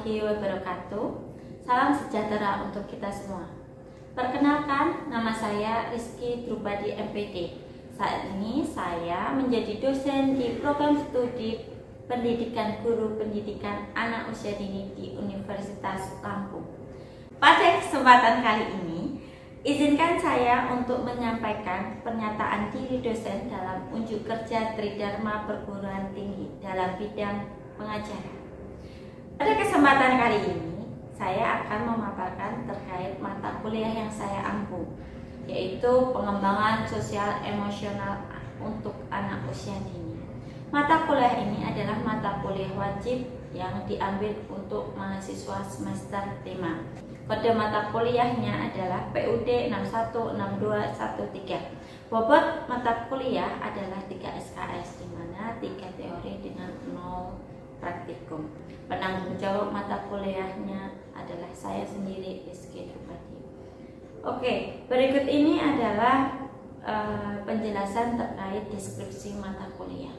warahmatullahi wabarakatuh. Salam sejahtera untuk kita semua. Perkenalkan, nama saya Rizky Drupadi MPD. Saat ini saya menjadi dosen di program studi pendidikan guru pendidikan anak usia dini di Universitas Lampung. Pada kesempatan kali ini, izinkan saya untuk menyampaikan pernyataan diri dosen dalam unjuk kerja Tridharma Perguruan Tinggi dalam bidang pengajaran. Pada kesempatan kali ini, saya akan memaparkan terkait mata kuliah yang saya ampu, yaitu pengembangan sosial emosional untuk anak usia dini. Mata kuliah ini adalah mata kuliah wajib yang diambil untuk mahasiswa semester 5. Kode mata kuliahnya adalah PUD 616213. Bobot mata kuliah adalah 3 SKS, di mana 3 teori dengan 0 praktikum. Penanggung jawab mata kuliahnya adalah saya sendiri, Rizky Drupadi. Oke, berikut ini adalah penjelasan terkait deskripsi mata kuliah.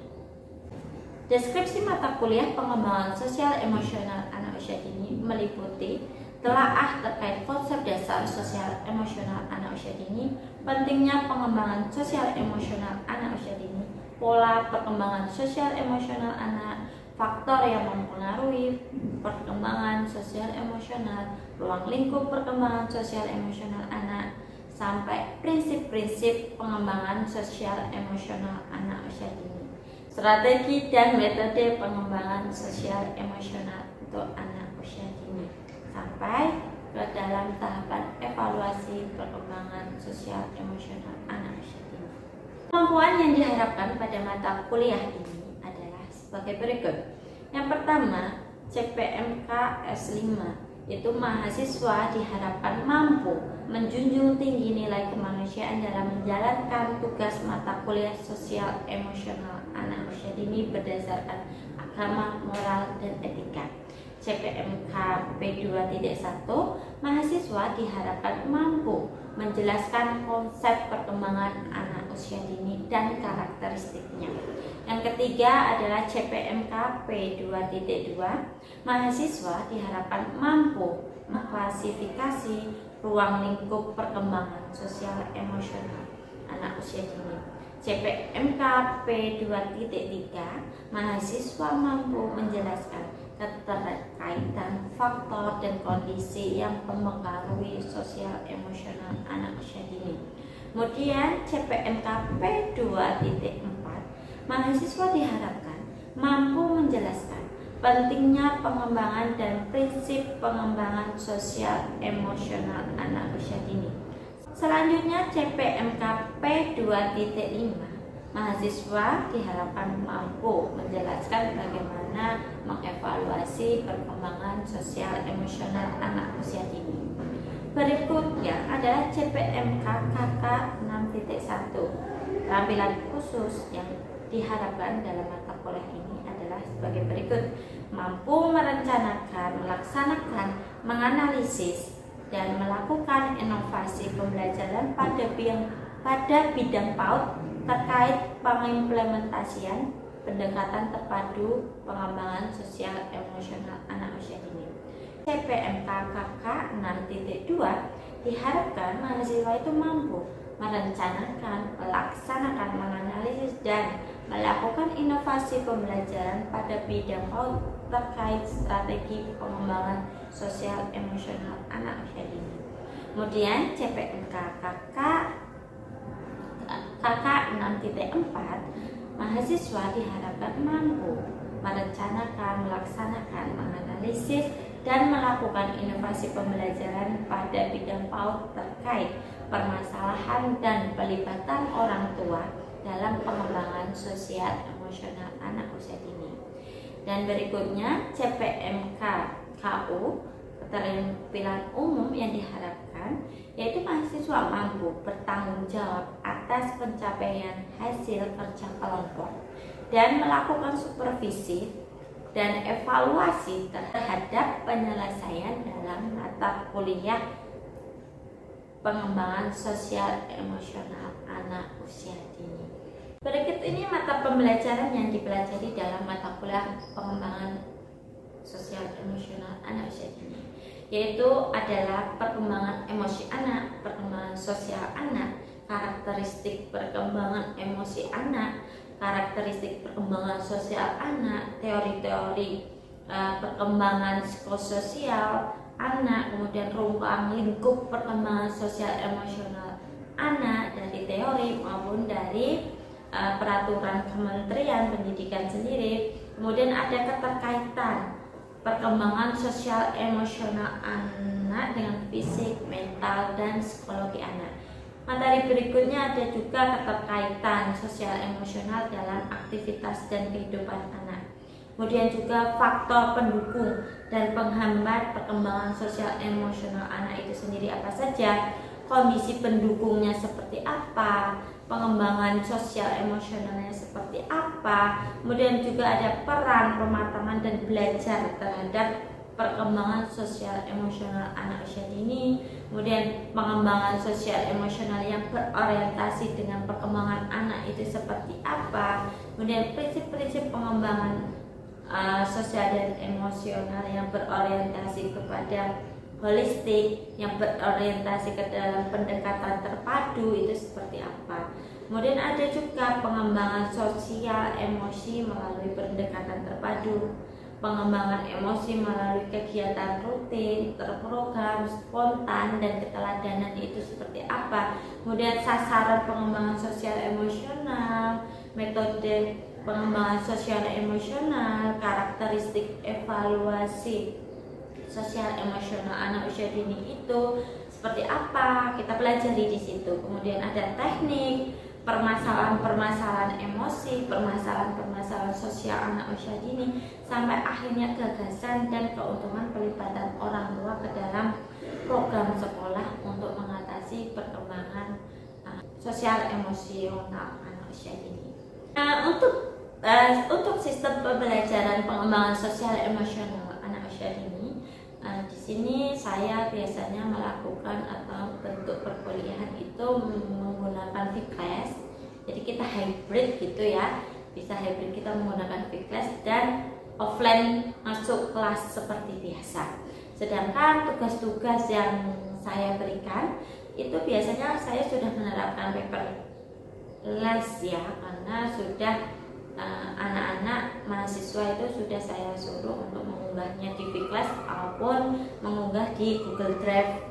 Deskripsi mata kuliah pengembangan sosial emosional anak usia dini meliputi telaah terkait konsep dasar sosial emosional anak usia dini, pentingnya pengembangan sosial emosional anak usia dini, pola perkembangan sosial emosional anak, faktor yang mempengaruhi perkembangan sosial emosional, ruang lingkup perkembangan sosial emosional anak, sampai prinsip-prinsip pengembangan sosial emosional anak usia dini, strategi dan metode pengembangan sosial emosional untuk anak usia dini, sampai ke dalam tahapan evaluasi perkembangan sosial emosional anak usia dini. Kemampuan yang diharapkan pada mata kuliah ini adalah sebagai berikut. Yang pertama, CPMK S5, yaitu mahasiswa diharapkan mampu menjunjung tinggi nilai kemanusiaan dalam menjalankan tugas mata kuliah sosial emosional anak usia dini berdasarkan agama, moral, dan etika. CPMK P2.1, mahasiswa diharapkan mampu menjelaskan konsep perkembangan anak usia dini dan karakteristiknya. Yang ketiga adalah CPMK P2.2, mahasiswa diharapkan mampu mengklasifikasi ruang lingkup perkembangan sosial emosional anak usia dini. CPMK P2.3, mahasiswa mampu menjelaskan keterkaitan faktor dan kondisi yang mempengaruhi sosial emosional anak usia dini. Kemudian CPMK P2.4, mahasiswa diharapkan mampu menjelaskan pentingnya pengembangan dan prinsip pengembangan sosial emosional anak usia dini. Selanjutnya CPMK P2.5, mahasiswa diharapkan mampu menjelaskan bagaimana mengevaluasi perkembangan sosial emosional anak usia dini. Berikutnya adalah CPMK KK 6.1. Keterampilan khusus yang diharapkan dalam mata kuliah ini adalah sebagai berikut: mampu merencanakan, melaksanakan, menganalisis, dan melakukan inovasi pembelajaran pada bidang PAUD terkait pengimplementasian pendekatan terpadu pengembangan sosial emosional anak usia dini. CPMK KK 6.2 diharapkan mahasiswa itu mampu merencanakan, melaksanakan, menganalisis, dan melakukan inovasi pembelajaran pada bidang PAUD terkait strategi pengembangan sosial emosional anak usia dini. Kemudian CPMK KK 6.4, mahasiswa diharapkan mampu merencanakan, melaksanakan, menganalisis, dan melakukan inovasi pembelajaran pada bidang PAUD terkait permasalahan dan pelibatan orang tua dalam pengembangan sosial emosional anak usia dini. Dan berikutnya CPMK KU, keterampilan umum yang diharapkan, yaitu mahasiswa mampu bertanggung jawab atas pencapaian hasil kerja kelompok dan melakukan supervisi dan evaluasi terhadap penyelesaian dalam mata kuliah pengembangan sosial emosional anak usia dini. Berikut ini mata pembelajaran yang dipelajari dalam mata kuliah pengembangan sosial emosional anak usia dini, yaitu adalah perkembangan emosi anak, perkembangan sosial anak, karakteristik perkembangan emosi anak, karakteristik perkembangan sosial anak, teori-teori perkembangan psikososial anak, kemudian ruang lingkup perkembangan sosial emosional anak dari teori maupun dari peraturan Kementerian Pendidikan sendiri. Kemudian ada keterkaitan perkembangan sosial emosional anak dengan fisik, mental, dan psikologi anak. Materi berikutnya ada juga keterkaitan sosial emosional dalam aktivitas dan kehidupan anak. Kemudian juga faktor pendukung dan penghambat perkembangan sosial emosional anak itu sendiri apa saja, kondisi pendukungnya seperti apa, pengembangan sosial emosionalnya seperti apa, kemudian juga ada peran pematangan dan belajar terhadap perkembangan sosial emosional anak usia dini, kemudian pengembangan sosial emosional yang berorientasi dengan perkembangan anak itu seperti apa, kemudian prinsip-prinsip pengembangan sosial dan emosional yang berorientasi kepada holistik, yang berorientasi ke dalam pendekatan terpadu itu seperti apa. Kemudian ada juga pengembangan sosial emosi melalui pendekatan terpadu, pengembangan emosi melalui kegiatan rutin, terprogram, spontan, dan keteladanan itu seperti apa. Kemudian sasaran pengembangan sosial emosional, metode pengembangan sosial emosional, karakteristik evaluasi sosial emosional anak usia dini itu seperti apa, kita pelajari di situ. Kemudian ada teknik, permasalahan-permasalahan emosi, permasalahan-permasalahan sosial anak usia dini, sampai akhirnya gagasan dan keuntungan pelibatan orang tua ke dalam program sekolah untuk mengatasi perkembangan sosial emosional anak usia dini. Untuk sistem pembelajaran pengembangan sosial emosional anak usia dini, di sini saya biasanya melakukan atau bentuk perkuliahan itu menggunakan V-Class. Jadi kita hybrid gitu ya, bisa hybrid, kita menggunakan V-Class dan offline masuk kelas seperti biasa. Sedangkan tugas-tugas yang saya berikan itu biasanya saya sudah menerapkan paperless ya, karena sudah anak-anak mahasiswa itu sudah saya suruh untuk mengunggahnya di V-Class maupun mengunggah di Google Drive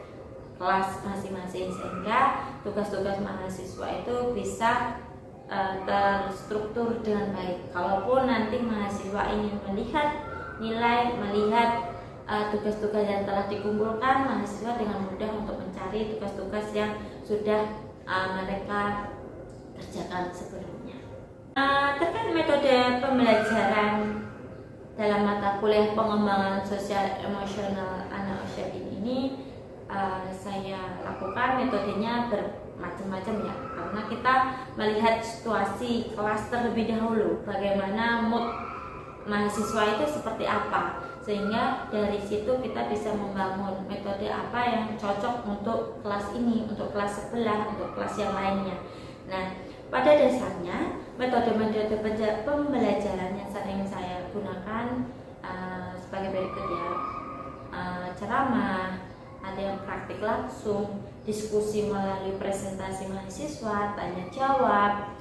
kelas masing-masing, sehingga tugas-tugas mahasiswa itu bisa terstruktur dengan baik. Kalaupun nanti mahasiswa ingin melihat nilai, melihat tugas-tugas yang telah dikumpulkan, mahasiswa dengan mudah untuk mencari tugas-tugas yang sudah mereka kerjakan sebelumnya. Terkait metode pembelajaran dalam mata kuliah pengembangan sosial emosional anak usia dini ini, saya lakukan metodenya bermacam-macam ya, karena kita melihat situasi kelas terlebih dahulu, bagaimana mood mahasiswa itu seperti apa, sehingga dari situ kita bisa membangun metode apa yang cocok untuk kelas ini, untuk kelas sebelah, untuk kelas yang lainnya. Nah, pada dasarnya metode-metode pembelajaran yang sering saya gunakan sebagai berikut ya, ceramah, ada yang praktik langsung, diskusi melalui presentasi mahasiswa, tanya jawab,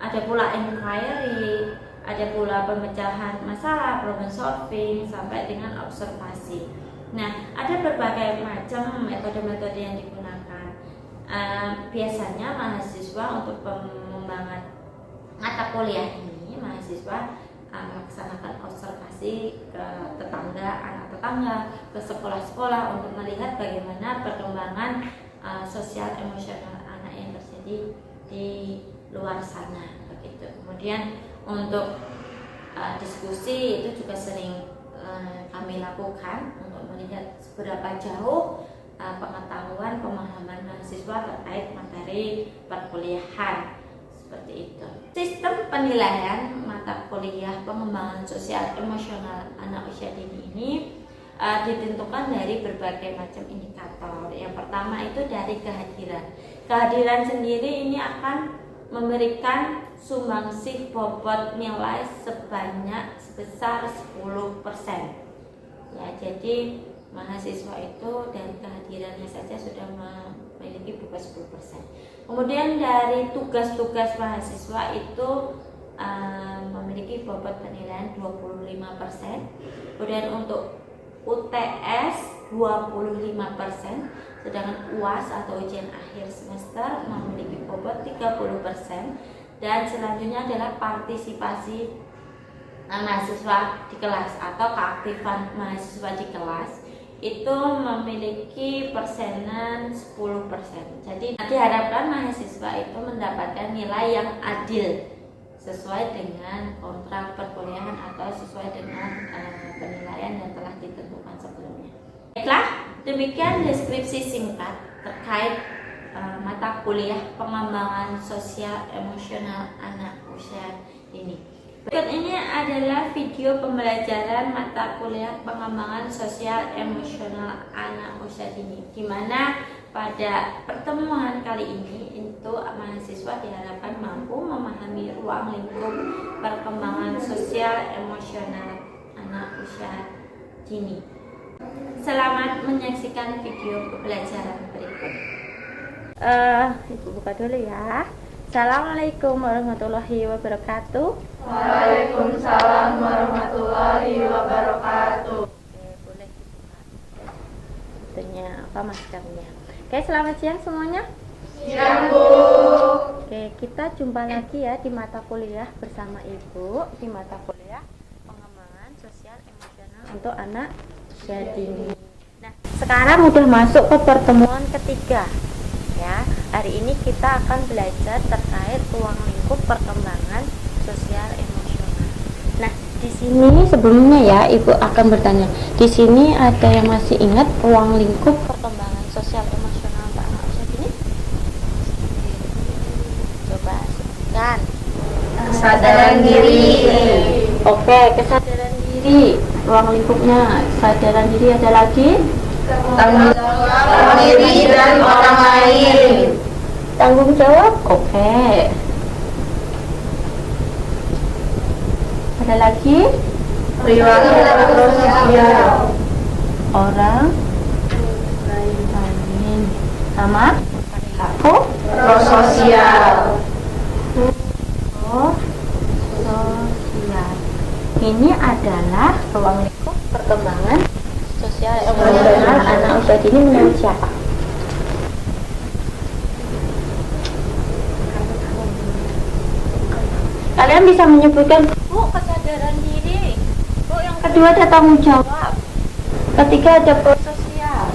ada pula inquiry, ada pula pemecahan masalah, problem solving, sampai dengan observasi. Nah, ada berbagai macam metode-metode yang digunakan. Biasanya mahasiswa untuk pengembangan mata kuliah ini, mahasiswa melaksanakan observasi ke tetangga, anak tetangga, ke sekolah-sekolah untuk melihat bagaimana perkembangan sosial emosional anak yang terjadi di luar sana, begitu. Kemudian untuk diskusi itu juga sering kami lakukan untuk melihat seberapa jauh pengetahuan, pemahaman mahasiswa terkait materi perkuliahan, seperti itu. Sistem penilaian mata kuliah pengembangan sosial emosional anak usia dini ini ditentukan dari berbagai macam indikator. Yang pertama itu dari kehadiran. Kehadiran sendiri ini akan memberikan sumbangsih bobot nilai sebesar 10%. Ya, jadi mahasiswa itu dari kehadirannya saja sudah memiliki bobot 10%. Kemudian dari tugas-tugas mahasiswa itu memiliki bobot penilaian 25%. Kemudian untuk UTS 25%, sedangkan UAS atau ujian akhir semester memiliki bobot 30%. Dan selanjutnya adalah partisipasi mahasiswa di kelas atau keaktifan mahasiswa di kelas itu memiliki persenan 10%. Jadi diharapkan mahasiswa itu mendapatkan nilai yang adil sesuai dengan kontrak perkuliahan atau sesuai dengan penilaian yang telah ditentukan sebelumnya. Baiklah, demikian deskripsi singkat terkait mata kuliah pengembangan sosial emosional anak usia dini. Berikut ini adalah video pembelajaran mata kuliah pengembangan sosial emosional anak usia dini, di mana pada pertemuan kali ini untuk mahasiswa diharapkan mampu memahami ruang lingkup perkembangan sosial emosional anak usia dini. Selamat menyaksikan video pembelajaran berikut. Ibu buka dulu ya. Assalamualaikum warahmatullahi wabarakatuh. Waalaikumsalam warahmatullahi wabarakatuh. Oke, boleh dibuka. Tentunya apa maskernya. Oke, selamat siang semuanya. Siang, Bu. Oke, kita jumpa lagi ya di mata kuliah bersama Ibu di mata kuliah pengembangan sosial emosional untuk anak usia dini. Nah, sekarang udah masuk ke pertemuan ketiga. Ya, hari ini kita akan belajar terkait ruang lingkup perkembangan sosial emosional. Nah, di sini sebelumnya ya Ibu akan bertanya. Di sini ada yang masih ingat ruang lingkup perkembangan sosial emosional untuk anak usia dini? Coba sebutkan. Kesadaran diri. Oke, kesadaran diri. Ruang lingkupnya kesadaran diri ada lagi? Tanggung jawab diri dan orang lain. Tanggung jawab? Oke. Ada lagi? Perilaku sosial. Orang lain. Sama? Aku? Prososial. Sosial. Ini adalah ruang lingkup perkembangan sosial emosional anak usia dini menurut siapa? Kalian bisa menyebutkan, Bu, kesadaran diri. Bu, yang kedua ada tanggung jawab. Ketiga ada prososial.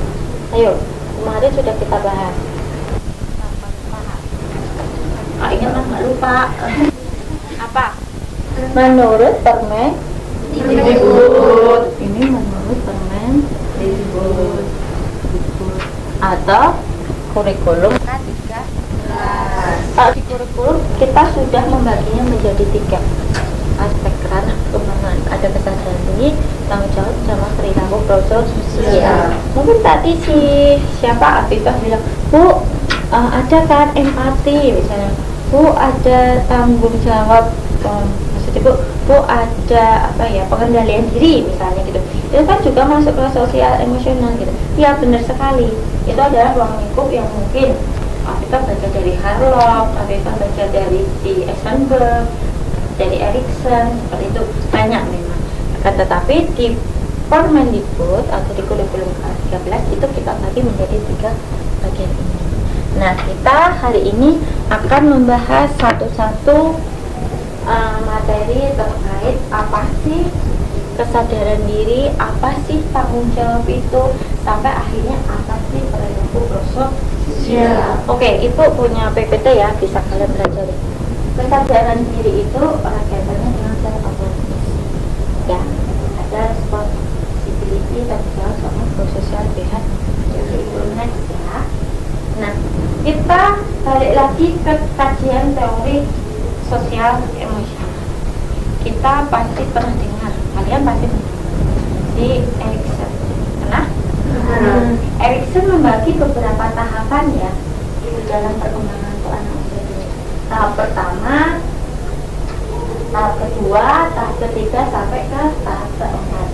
Ayo, kemarin sudah kita bahas. Ingat mas, nggak lupa. Apa? Menurut permen ini menurut permen atau kurikulum K13. Di kurikulum kita sudah membaginya menjadi 3 aspek ranah perkembangan. Ada kesadaran diri, tanggung jawab, sama perilaku prososial. Mungkin tadi siapa Afifah bilang, Bu, ada kan empati misalnya. Bu, ada tanggung jawab, maksudnya Bu ada pengendalian diri misalnya gitu. Itu kan juga masuk ke sosial emosional gitu. Ya benar sekali. Itu adalah ruang lingkup yang mungkin kita baca dari Harlock, kita baca dari Eisenberg, dari Erikson, seperti itu banyak memang. Tetapi di Permendikbud atau di kurikulum K13 itu kita bagi menjadi 3 bagian ini. Nah, kita hari ini akan membahas satu-satu materi terkait apa sih kesadaran diri, apa sih tanggung jawab itu, sampai akhirnya apa sih perilaku prososial. Oke, itu punya PPT ya, bisa kalian belajar. Kesadaran diri itu kaitannya dengan self awareness. Ya, ada responsibility, tanggung jawab, sama prososial behavior. Ya. Nah, kita balik lagi ke kajian teori sosial emosional. Kita pasti pernah dengar, kalian pasti pernah di Erikson. Pernah? Erikson membagi beberapa tahapan ya di dalam perkembangan untuk anak usia dini. Tahap pertama, tahap kedua, tahap ketiga sampai ke tahap keempat.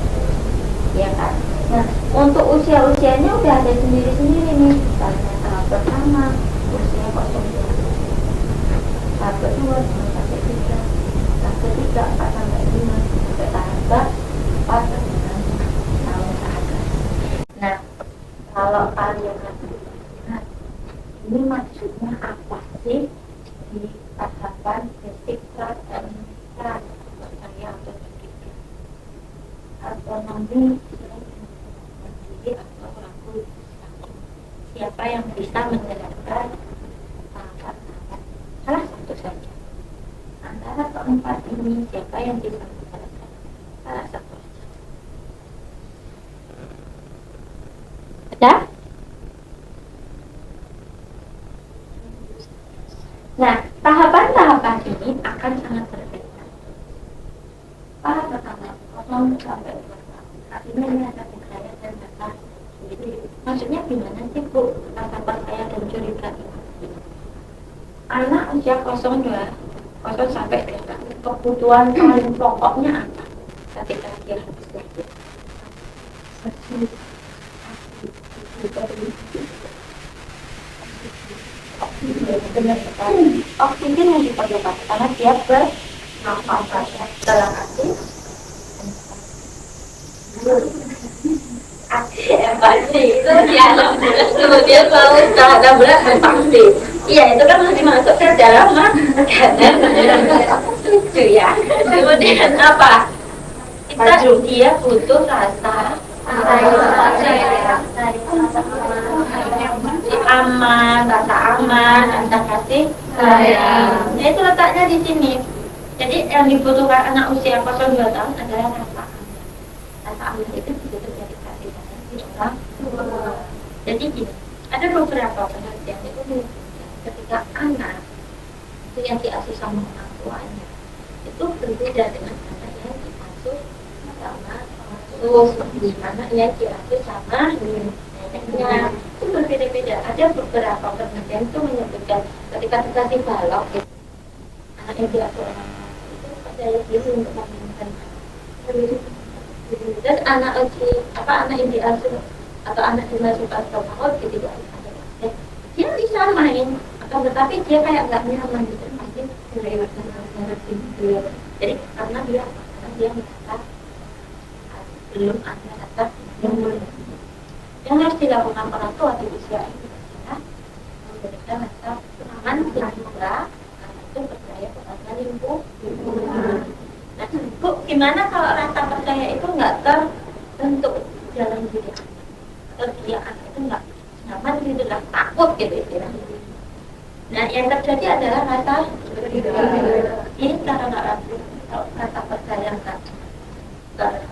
Ya kan? untuk usia-usianya udah ada sendiri-sendiri nih. Misalnya tahap pertama usia 0 tahap kedua 0 sampai 3, tahap ketiga 4 sampai 5, sampai tahap 4 dengan tahun ke atas. Nah, kalau kalian lihat, ini maksudnya apa sih di tahapan basic class and class saya atau ketiga autonomi mandiri atau laku siapa yang bisa menjalankan tahapan-tahapan salah satu saja antara keempat ini, siapa yang bisa menjalankan salah satu saja. Ada? Nah, tahapan-tahapan ini akan sangat berbeda. Tahap pertama 0 sampai 2 tahun. Artinya ini ada percaya dan rasa curiga. Maksudnya gimana sih Bu? Rasa percaya dan curiga ini. Anak usia 0 sampai 2 tahun. Kebutuhan paling pokoknya apa? Ketika dia habis belajar. Benar sekali. Oksigen yang diperlukan karena dia bernafas dalam arti empati itu dia kemudian mau ada berat empati. Iya itu kan masih masuk ke dalam makanan itu ya. Kemudian apa? Dia butuh rasa aman, rasa aman, rasa kasih sayang. Nah itu letaknya di sini. Jadi yang dibutuhkan anak usia 0-2 tahun adalah rasa aman. Rasa aman itu juga terjadi kasih sayang di orang tua. Jadi gini, ada beberapa penelitian itu ketika anak itu yang diasuh sama orang tuanya itu berbeda dengan anak yang diasuh sama anak yang diasuh sama neneknya. Itu berbeda-beda. Ada beberapa penelitian itu menyebutkan ketika dikasih balok gitu, anak yang diasuh orang tua itu daya diri untuk memainkan dan anak yang diasuh atau anak yang dimasukkan ke maut gitu dia bisa main akan tetapi dia kayak nggak nyaman gitu masih kelewatan gitu. Jadi karena dia merasa belum ada rasa yang harus dilakukan orang tua di usia ini adalah memberikan rasa aman dan juga karena itu percaya kepada lingkungan. Nah, Bu, gimana kalau rasa percaya itu nggak terbentuk dalam diri atau dia anak itu nggak nyaman gitu lah, takut gitu istilahnya. Nah, yang terjadi adalah rasa ini cara nggak ragu, rasa percaya nggak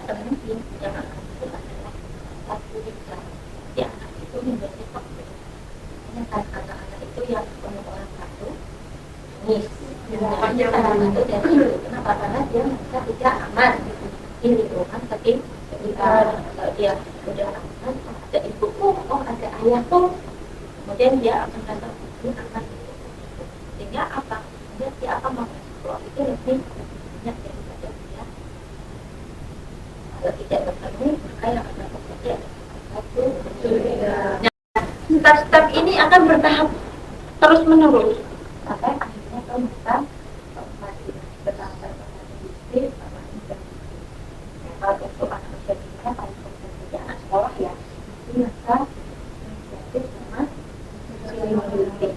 terhenti yang akan itu adalah satu hingga si anak itu menjadi takut. Hanya kan anak-anak itu yang penuh orang satu nangis. Karena itu jadi kenapa? Karena dia merasa tidak aman di lingkungan ketika kalau dia sudah aman, ada ibuku, ada ayahku, kemudian dia akan merasa ini aman. Sehingga apa? Dia akan mengeksplor itu lebih banyak daripada dia. Kalau tidak bertemu, maka yang akan terjadi adalah satu. Nah, step ini akan bertahap terus menerus sampai akhirnya kau bisa masih bertahap istri sama istri. Kalau itu anak usia paling penting anak sekolah ya, ini masa inisiatif sama inisiatif.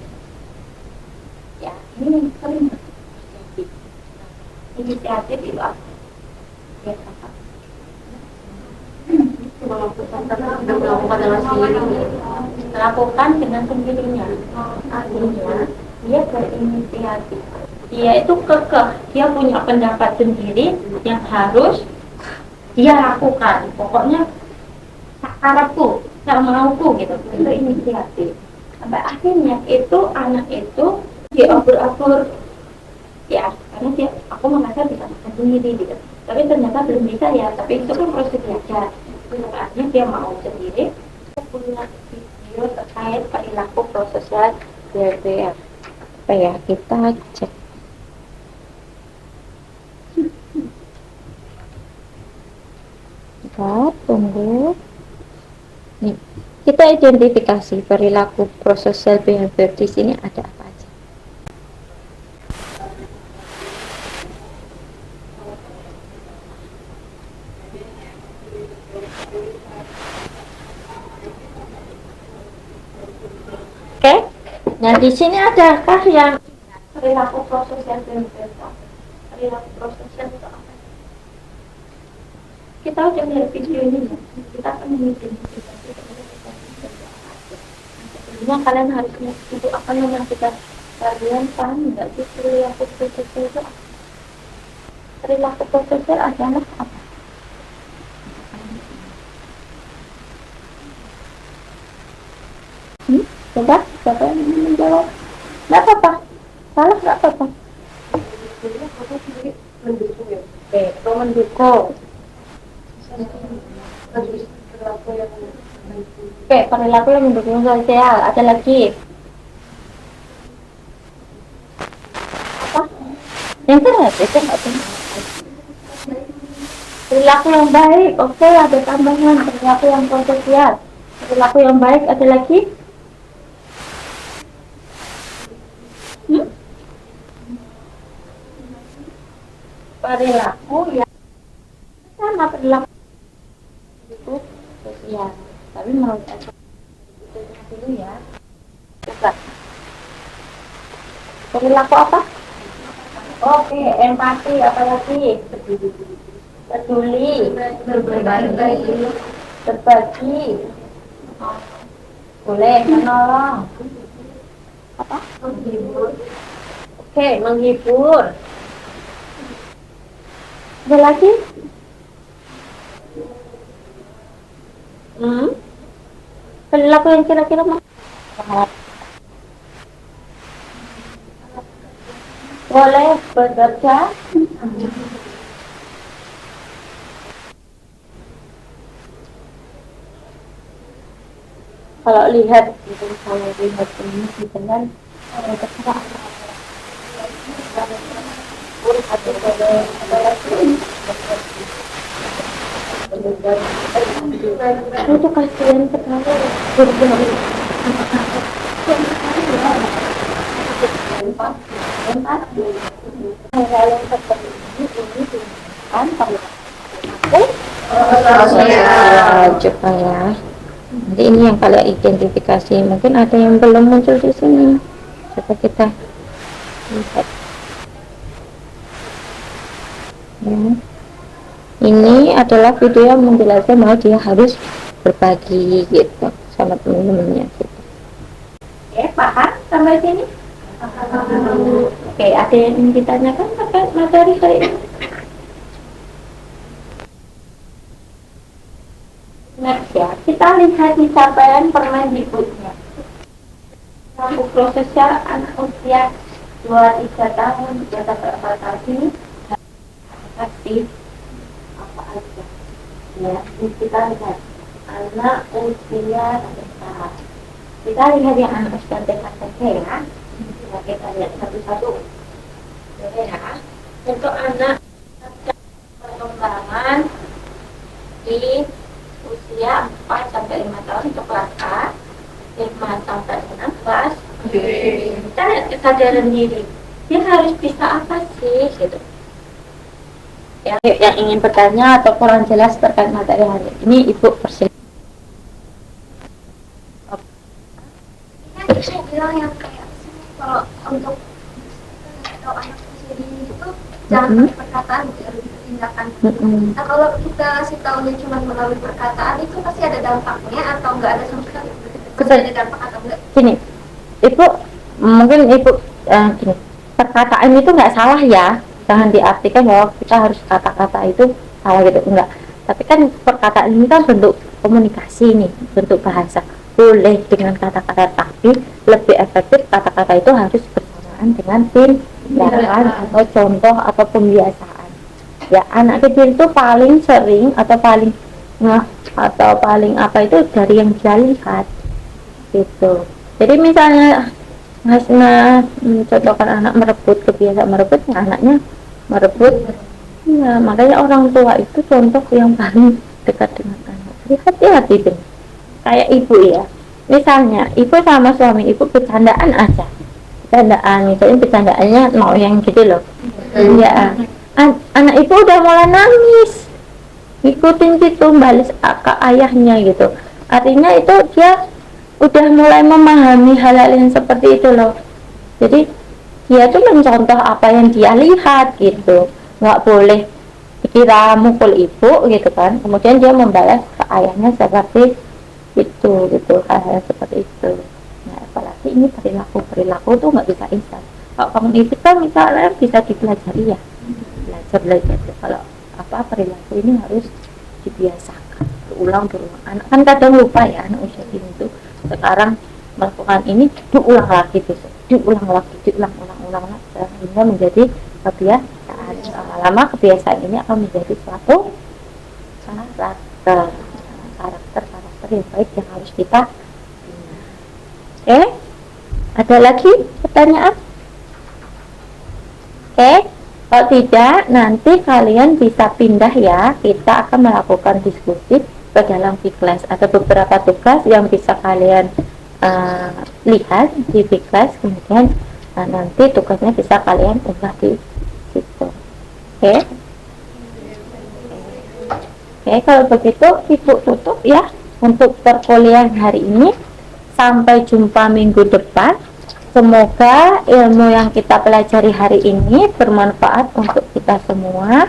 Ya, ini sering inisiatif itu apa? Ya apa? Melakukan dengan sendirinya. Artinya dia berinisiatif. Dia itu kekeh. Dia punya pendapat sendiri yang harus dia lakukan. Pokoknya harapku, tak mauku gitu. Itu inisiatif. Sampai akhirnya itu anak itu diatur-atur. Ya, karena aku merasa bisa makan sendiri gitu. Tapi ternyata belum bisa ya. Tapi itu kan proses belajar. Akhirnya dia mau sendiri. Saya punya video terkait perilaku prosesal BLBM. Apa ya, kita cek. Tunggu. Kita identifikasi perilaku prososial behavior di sini ada apa aja. Oke, nah di sini adakah yang perilaku prososial behavior? Perilaku prososial itu apa? Kita udah melihat video ini, kita akan mengidentifikasi sebelumnya kalian harus itu akan memastikan kalian paham nggak sih perilaku prososial itu apa? Perilaku prososial adalah apa? Coba, siapa yang menjawab? Nggak apa-apa, salah nggak apa-apa. Mendukung ya? Oke, atau mendukung. Oke, perilaku yang mendukung sosial. Ada lagi? Apa? Yang terakhir itu nggak benar. Perilaku yang baik. Oke, ada tambahan perilaku yang prososial. Perilaku yang baik ada lagi? Perilaku yang sama perilaku itu sosial. Tapi menurut saya dulu ya. Coba. Perilaku apa? Oke, empati apa lagi? Peduli, berbagi, boleh menolong. Apa? Menghibur. Oke, menghibur. Ada lagi? Perilaku yang kira-kira boleh bekerja. Kalau lihat gitu, kalau lihat ini gitu kan terserah itu kasihan sekali coba ya. Nanti ini yang kalian identifikasi, mungkin ada yang belum muncul di sini. Coba kita lihat. Ya. Ini adalah video yang menjelaskan bahwa dia harus berbagi gitu sama teman-temannya gitu. Oke, paham sampai sini? Oke, ada yang ingin ditanyakan terkait materi kali ini? Next ya, kita lihat di capaian Permendikbudnya. Perilaku prososial anak usia 2-3 tahun jasa beradaptasi aktif apa aja ya. Kita lihat anak usia TK, kita lihat yang anak usia TK saja ya. Kita lihat satu-satu ya. Untuk anak perkembangan di usia 4-5 tahun untuk kelas A, 5-6 kelas B. Kita lihat kesadaran diri, dia harus bisa apa sih gitu. Yang ingin bertanya atau kurang jelas terkait materi hari ini, Ibu persilakan. Kan saya bilang yang kayak kalau untuk atau anak usia dini itu jangan pakai perkataan, harus tindakan. Nah kalau kita kasih tahunya cuma melalui perkataan itu pasti ada dampaknya atau enggak ada sama sekali? Pasti ada dampak atau enggak? Gini, Ibu mungkin Ibu gini, perkataan itu nggak salah ya. Jangan diartikan bahwa kita harus kata-kata itu salah gitu, enggak. Tapi kan perkataan ini kan bentuk komunikasi nih, bentuk bahasa. Boleh dengan kata-kata, tapi lebih efektif kata-kata itu harus bersamaan dengan tindakan atau contoh atau pembiasaan. Ya, anak kecil itu paling sering atau paling apa itu dari yang dia lihat gitu. Jadi misalnya mencontohkan anak merebut, kebiasaan merebut, anaknya merebut ya, makanya orang tua itu contoh yang paling dekat dengan anak. Hati-hati deh, kayak ibu ya, misalnya ibu sama suami ibu bercandaan aja, bercandaan, misalnya bercandaannya mau yang gitu loh, ya anak ibu udah mulai nangis ngikutin gitu, balas ke ayahnya gitu, artinya itu dia udah mulai memahami hal-hal yang seperti itu loh. Jadi dia tuh mencontoh apa yang dia lihat gitu, nggak boleh dikira mukul ibu gitu kan, kemudian dia membalas ke ayahnya seperti itu gitu, hal-hal seperti itu. Nah apalagi ini perilaku tuh nggak bisa instan. Kalau kamu itu kan misalnya bisa dipelajari ya, belajar kalau apa perilaku ini harus dibiasakan berulang. Anak kan kadang lupa ya, anak usia ini tuh sekarang melakukan ini diulang lagi besok, diulang lagi sehingga menjadi kebiasaan. Lama-lama kebiasaan ini akan menjadi suatu karakter yang baik yang harus kita bina. Oke, ada lagi pertanyaan? Oke, kalau tidak nanti kalian bisa pindah ya, kita akan melakukan diskusi ke dalam V-Class. Ada beberapa tugas yang bisa kalian lihat di V-Class, kemudian nanti tugasnya bisa kalian unggah di situ. Oke. Oke, kalau begitu ibu tutup ya untuk perkuliahan hari ini. Sampai jumpa minggu depan. Semoga ilmu yang kita pelajari hari ini bermanfaat untuk kita semua.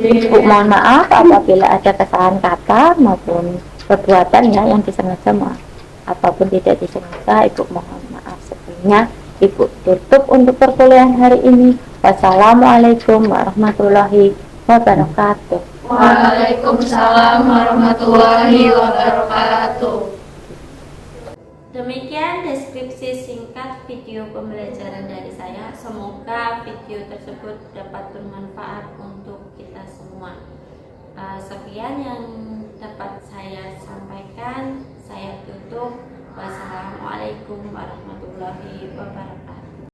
Ibu mohon maaf apabila ada kesalahan kata maupun perbuatan ya yang disengaja, maaf apapun tidak disengaja, ibu mohon maaf sebelumnya. Ibu tutup untuk perkuliahan hari ini. Wassalamualaikum warahmatullahi wabarakatuh. Waalaikumsalam warahmatullahi wabarakatuh. Demikian deskripsi singkat video pembelajaran dari saya. Semoga video tersebut dapat bermanfaat untuk kita semua. Sekian yang dapat saya sampaikan. Saya tutup. Wassalamualaikum warahmatullahi wabarakatuh.